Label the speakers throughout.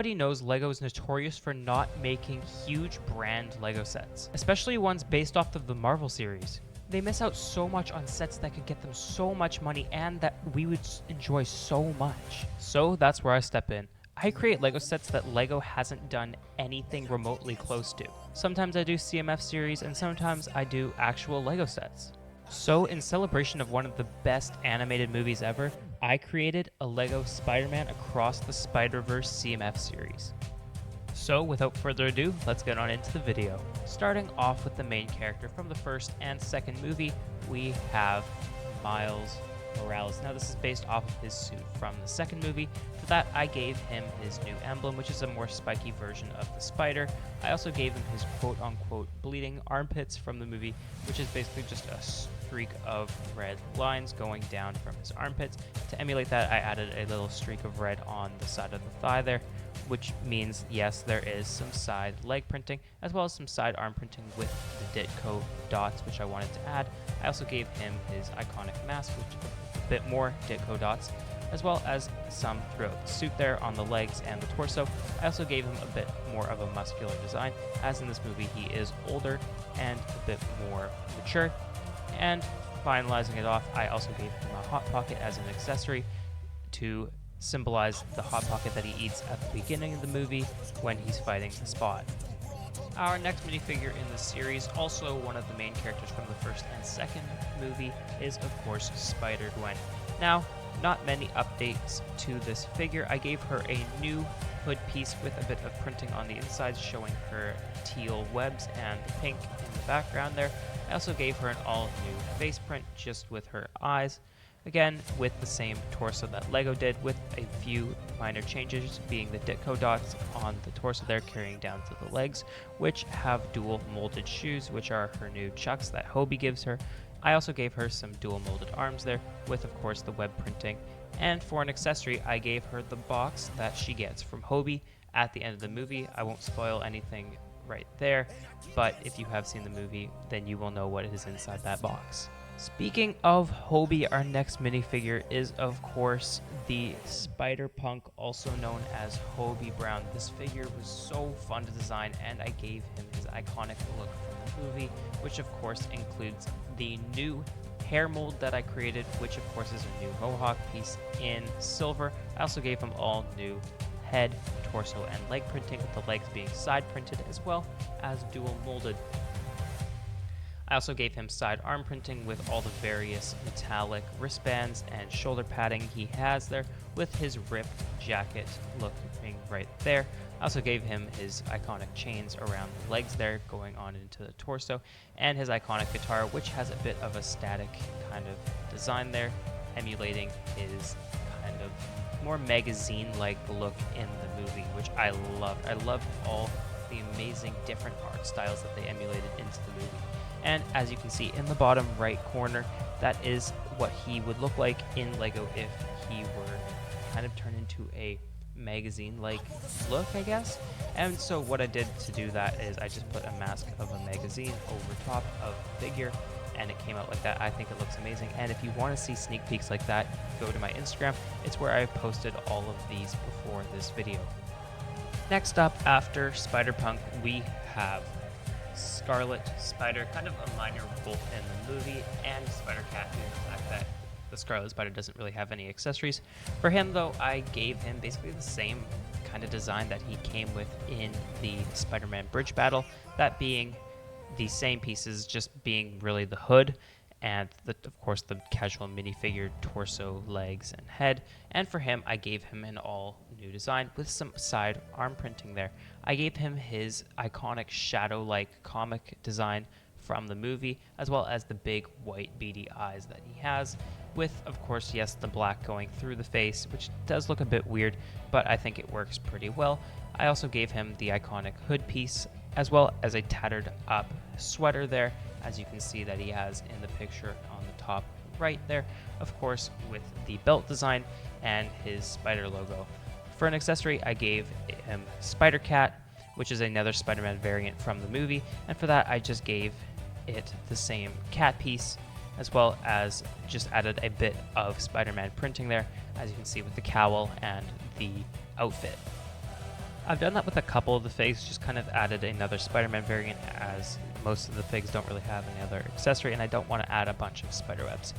Speaker 1: Everybody knows LEGO is notorious for not making huge brand LEGO sets, especially ones based off of the Marvel series. They miss out so much on sets that could get them so much money and that we would enjoy so much. So that's where I step in. I create LEGO sets that LEGO hasn't done anything remotely close to. Sometimes I do CMF series and sometimes I do actual LEGO sets. So in celebration of one of the best animated movies ever, I created a LEGO Spider-Man Across the Spider-Verse CMF series. So without further ado, let's get on into the video. Starting off with the main character from the first and second movie, we have Miles Morales. Now this is based off of his suit from the second movie. For that, I gave him his new emblem, which is a more spiky version of the spider. I also gave him his quote-unquote bleeding armpits from the movie, which is basically just a streak of red lines going down from his armpits. To emulate that, I added a little streak of red on the side of the thigh there, which means, yes, there is some side leg printing, as well as some side arm printing with the Ditko dots, which I wanted to add. I also gave him his iconic mask, which a bit more Ditko dots, as well as some throughout the suit there on the legs and the torso. I also gave him a bit more of a muscular design, as in this movie he is older and a bit more mature. And finalizing it off, I also gave him a Hot Pocket as an accessory to symbolize the Hot Pocket that he eats at the beginning of the movie when he's fighting the Spot. Our next minifigure in the series, also one of the main characters from the first and second movie, is of course Spider-Gwen. Now, not many updates to this figure. I gave her a new hood piece with a bit of printing on the inside showing her teal webs and the pink in the background there. I also gave her an all-new face print just with her eyes. Again, with the same torso that LEGO did, with a few minor changes, being the Ditko dots on the torso there carrying down to the legs, which have dual molded shoes, which are her new chucks that Hobie gives her. I also gave her some dual molded arms there, with of course the web printing. And for an accessory, I gave her the box that she gets from Hobie at the end of the movie. I won't spoil anything right there, but if you have seen the movie, then you will know what is inside that box. Speaking of Hobie, our next minifigure is, of course, the Spider-Punk, also known as Hobie Brown. This figure was so fun to design, and I gave him his iconic look from the movie, which of course includes the new hair mold that I created, which of course is a new mohawk piece in silver. I also gave him all new head, torso, and leg printing, with the legs being side printed as well as dual molded. I also gave him side arm printing with all the various metallic wristbands and shoulder padding he has there, with his ripped jacket looking right there. I also gave him his iconic chains around the legs there going on into the torso, and his iconic guitar, which has a bit of a static kind of design there, emulating his kind of more magazine-like look in the movie, which I loved. I loved all the amazing different art styles that they emulated into the movie. And as you can see in the bottom right corner, that is what he would look like in LEGO if he were kind of turned into a magazine-like look, I guess. And so what I did to do that is I just put a mask of a magazine over top of the figure, and it came out like that. I think it looks amazing. And if you want to see sneak peeks like that, go to my Instagram. It's where I posted all of these before this video. Next up, after Spider-Punk, we have Scarlet Spider, kind of a minor both in the movie, and Spider-Cat, due to the fact that the Scarlet Spider doesn't really have any accessories. For him, though, I gave him basically the same kind of design that he came with in the Spider-Man Bridge Battle, that being the same pieces, just being really the hood, and of course the casual minifigure torso, legs, and head. And for him, I gave him an all new design with some side arm printing there. I gave him his iconic shadow-like comic design from the movie, as well as the big white beady eyes that he has, with, of course, yes, the black going through the face, which does look a bit weird, but I think it works pretty well. I also gave him the iconic hood piece, as well as a tattered up sweater there, as you can see that he has in the picture on the top right there, of course, with the belt design and his spider logo. For an accessory, I gave him Spider-Cat, which is another Spider-Man variant from the movie, and for that I just gave it the same cat piece, as well as just added a bit of Spider-Man printing there, as you can see with the cowl and the outfit. I've done that with a couple of the figs, just kind of added another Spider-Man variant, as most of the figs don't really have any other accessory, and I don't want to add a bunch of spider webs.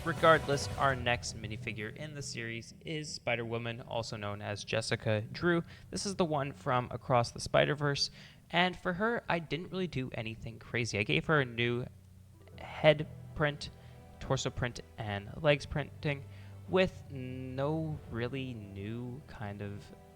Speaker 1: Regardless, our next minifigure in the series is Spider-Woman, also known as Jessica Drew. This is the one from across the Spiderverse, and for her, I didn't really do anything crazy. I gave her a new head print, torso print, and legs printing with no really new kind of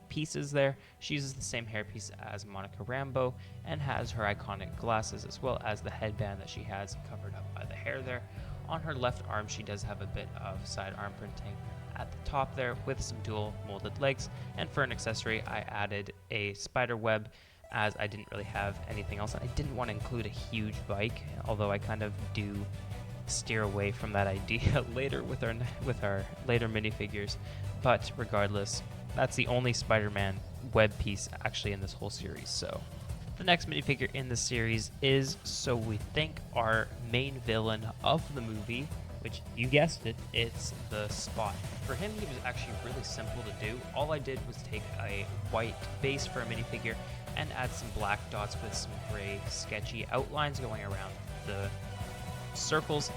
Speaker 1: pieces there. She uses the same hairpiece as Monica Rambeau and has her iconic glasses as well as the headband that she has covered up by the hair there. On her left arm, she does have a bit of side arm printing at the top there with some dual molded legs. And for an accessory, I added a spider web, as I didn't really have anything else. I didn't want to include a huge bike, although I kind of do steer away from that idea later with our later minifigures. But regardless, that's the only Spider-Man web piece actually in this whole series. So the next minifigure in the series is, so we think, our main villain of the movie, which, you guessed it, it's the Spot. For him, he was actually really simple to do. All I did was take a white base for a minifigure and add some black dots with some gray sketchy outlines going around the circles.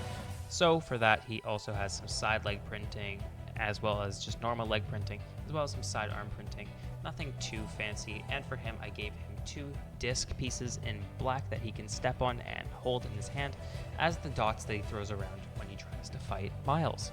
Speaker 1: So for that, he also has some side leg printing, as well as just normal leg printing, as well as some side arm printing. Nothing too fancy. And for him, I gave him 2 disc pieces in black that he can step on and hold in his hand as the dots that he throws around when he tries to fight Miles.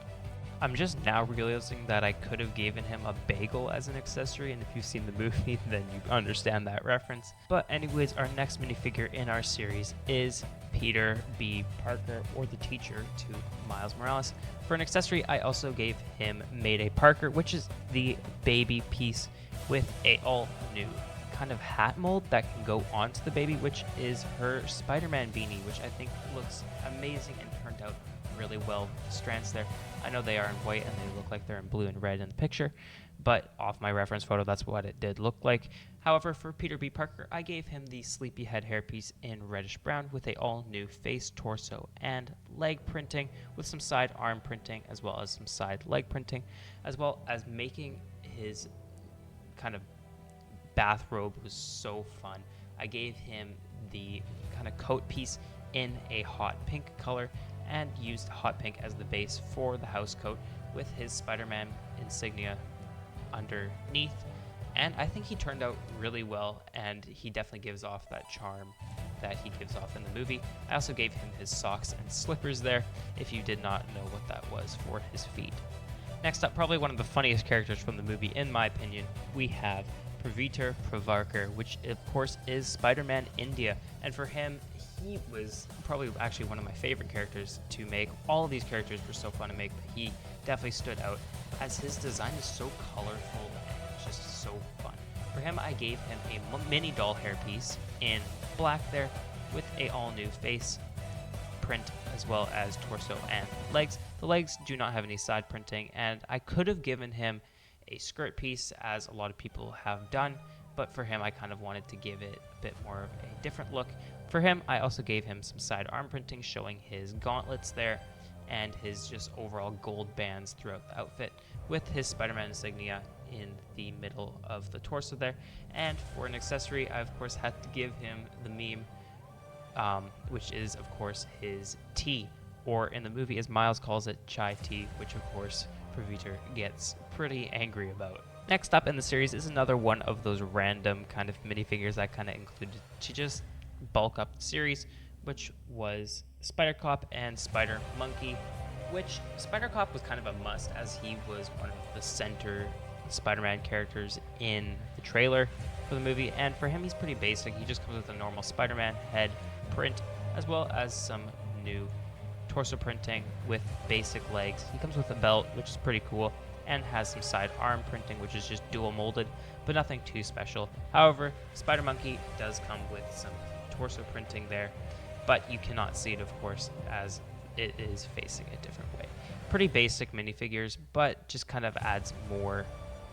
Speaker 1: I'm just now realizing that I could have given him a bagel as an accessory, and if you've seen the movie, then you understand that reference. But anyways, our next minifigure in our series is Peter B. Parker, or the teacher to Miles Morales. For an accessory, I also gave him Mayday Parker, which is the baby piece with a all-new kind of hat mold that can go onto the baby, which is her Spider-Man beanie, which I think looks amazing and turned out really well with the strands there. I know they are in white and they look like they're in blue and red in the picture, but off my reference photo, that's what it did look like. However, for Peter B. Parker, I gave him the sleepyhead hairpiece in reddish brown with a all-new face, torso, and leg printing with some side arm printing as well as some side leg printing, as well as making his kind of bathrobe was so fun. I gave him the kind of coat piece in a hot pink color and used hot pink as the base for the house coat with his Spider-Man insignia underneath. And I think he turned out really well, and he definitely gives off that charm that he gives off in the movie. I also gave him his socks and slippers there, if you did not know what that was for his feet. Next up, probably one of the funniest characters from the movie, in my opinion, we have Praviter Pravarkar, which of course is Spider-Man India. And for him, he was probably actually one of my favorite characters to make. All of these characters were so fun to make, but he definitely stood out as his design is so colorful and just so fun. For him, I gave him a mini doll hairpiece in black there with a all-new face print as well as torso and legs. The legs do not have any side printing, and I could have given him a skirt piece, as a lot of people have done, but for him I kind of wanted to give it a bit more of a different look. For him, I also gave him some side arm printing showing his gauntlets there and his just overall gold bands throughout the outfit with his Spider-Man insignia in the middle of the torso there. And for an accessory, I of course had to give him the meme, which is of course his tea, or in the movie as Miles calls it, chai tea, which of course Praviter gets pretty angry about. Next up in the series is another one of those random kind of minifigures I kind of included to just bulk up the series, which was Spider-Cop and Spider-Monkey, which Spider-Cop was kind of a must as he was one of the center Spider-Man characters in the trailer for the movie, and for him he's pretty basic. He just comes with a normal Spider-Man head print as well as some new torso printing with basic legs. He comes with a belt, which is pretty cool, and has some side arm printing, which is just dual molded, but nothing too special. However, Spider-Monkey does come with some torso printing there, but you cannot see it, of course, as it is facing a different way. Pretty basic minifigures, but just kind of adds more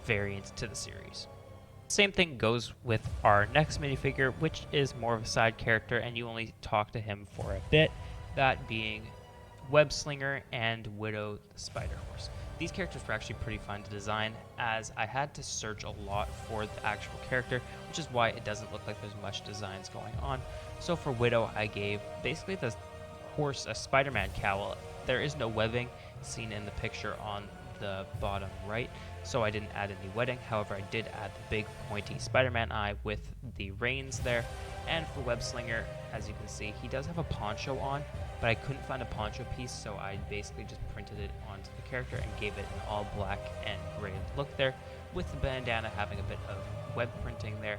Speaker 1: variance to the series. Same thing goes with our next minifigure, which is more of a side character, and you only talk to him for a bit, that being Web Slinger and Widow the Spider-Horse. These characters were actually pretty fun to design, as I had to search a lot for the actual character, which is why it doesn't look like there's much designs going on. So for Widow, I gave basically the horse a Spider-Man cowl. There is no webbing seen in the picture on the bottom right, so I didn't add any webbing. However, I did add the big pointy Spider-Man eye with the reins there. And for Web Slinger, as you can see, he does have a poncho on, but I couldn't find a poncho piece, so I basically just printed it onto the character and gave it an all black and gray look there, with the bandana having a bit of web printing there,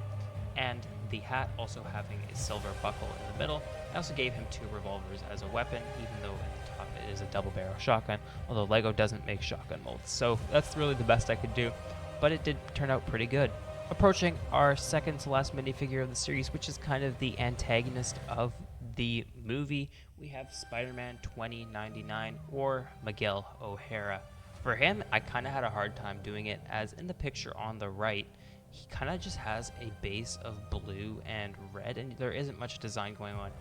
Speaker 1: and the hat also having a silver buckle in the middle. I also gave him 2 revolvers as a weapon, even though at the top it is a double barrel shotgun, although LEGO doesn't make shotgun molds, so that's really the best I could do, but it did turn out pretty good. Approaching our second to last minifigure of the series, which is kind of the antagonist of the movie, we have Spider-Man 2099, or Miguel O'Hara. For him, I kind of had a hard time doing it, as in the picture on the right, he kind of just has a base of blue and red, and there isn't much design going on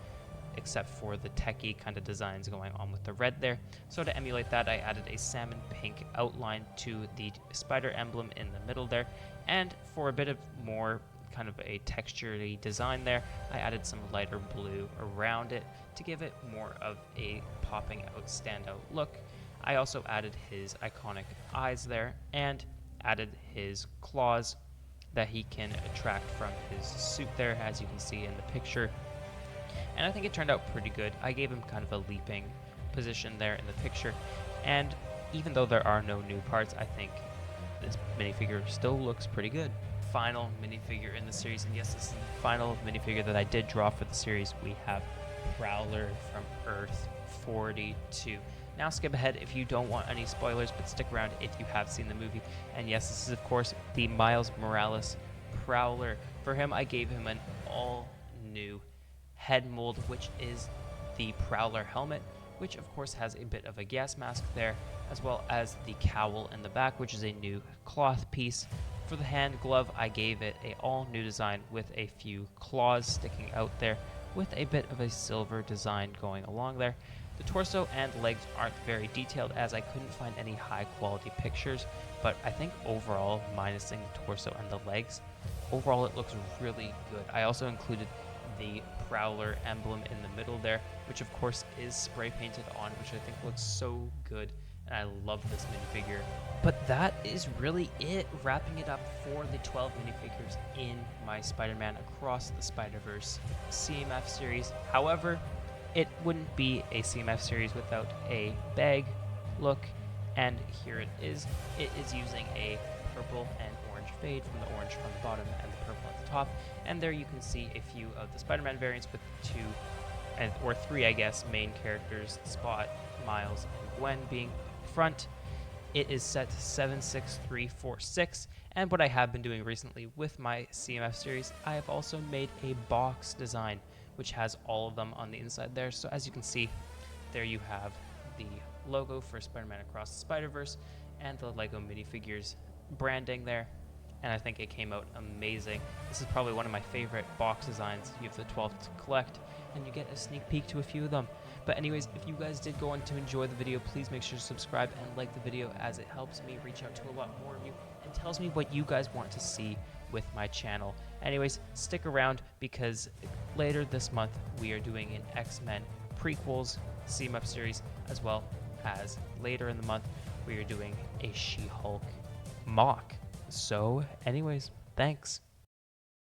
Speaker 1: except for the techie kind of designs going on with the red there. So to emulate that, I added a salmon pink outline to the spider emblem in the middle there, and for a bit of more kind of a texturey design there, I added some lighter blue around it to give it more of a popping out, standout look. I also added his iconic eyes there, and added his claws that he can attract from his suit there, as you can see in the picture. And I think it turned out pretty good. I gave him kind of a leaping position there in the picture, and even though there are no new parts, I think this minifigure still looks pretty good. Final minifigure in the series, and yes, this is the final minifigure that I did draw for the series. We have Prowler from Earth 42. Now skip ahead if you don't want any spoilers, but stick around if you have seen the movie. And yes, this is of course the Miles Morales Prowler. For him, I gave him an all new head mold, which is the Prowler helmet, which of course has a bit of a gas mask there, as well as the cowl in the back, which is a new cloth piece. For the hand glove, I gave it a all new design with a few claws sticking out there, with a bit of a silver design going along there. The torso and legs aren't very detailed, as I couldn't find any high quality pictures, but I think overall, minusing the torso and the legs, overall it looks really good. I also included the Prowler emblem in the middle there, which of course is spray painted on, which I think looks so good, and I love this minifigure. But that is really it, wrapping it up for the 12 minifigures in my Spider-Man Across the Spider-Verse CMF series. However, it wouldn't be a CMF series without a bag look, and here it is. It is using a purple and orange fade, from the orange from the bottom and the purple at the top, and there you can see a few of the Spider-Man variants with 2 or 3, I guess, main characters, Spot, Miles, and Gwen being front. It is set to 76346, and what I have been doing recently with my CMF series, I have also made a box design which has all of them on the inside there. So as you can see, there you have the logo for Spider-Man Across the Spider-Verse and the LEGO minifigures branding there, and I think it came out amazing. This is probably one of my favorite box designs. You have the 12 to collect, and you get a sneak peek to a few of them. But anyways, if you guys did go on to enjoy the video, please make sure to subscribe and like the video, as it helps me reach out to a lot more of you and tells me what you guys want to see with my channel. Anyways, stick around, because later this month we are doing an X-Men prequels CMF series, as well as later in the month we are doing a She-Hulk mock. So anyways, thanks.